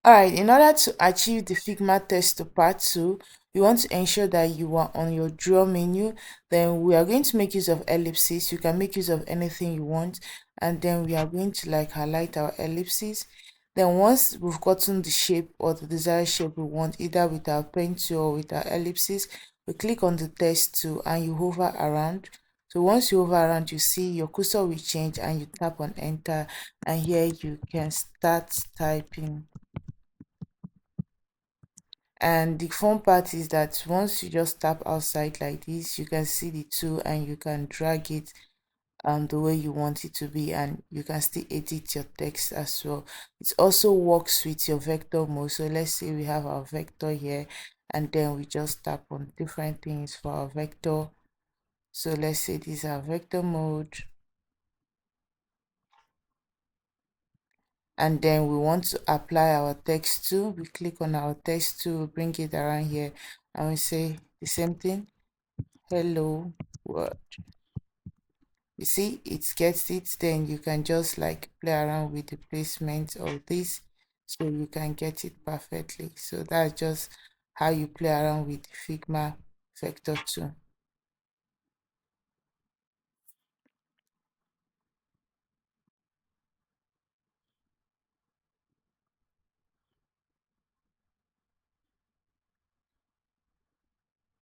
Alright, in order to achieve the Figma test to part 2, you want to ensure that you are on your draw menu. Then we are going to make use of ellipses. You can make use of anything you want, and then we are going to like highlight our ellipses. Then once we've gotten the shape or the desired shape we want, either with our pen tool or with our ellipses, we click on the test tool and you hover around. So once you hover around, you see your cursor will change and you tap on enter, and here you can start typing. And the fun part is that once you just tap outside like this, you can see the tool and you can drag it the way you want it to be, and you can still edit your text as well. It also works with your vector mode. So let's say we have our vector here, and then we just tap on different things for our vector. So let's say this is our vector mode, and then we want to apply our text to. We click on our text to bring it around here, and we say the same thing, hello world. You see it gets it. Then you can just like play around with the placement of this so you can get it perfectly. So that's just how you play around with Figma vector 2.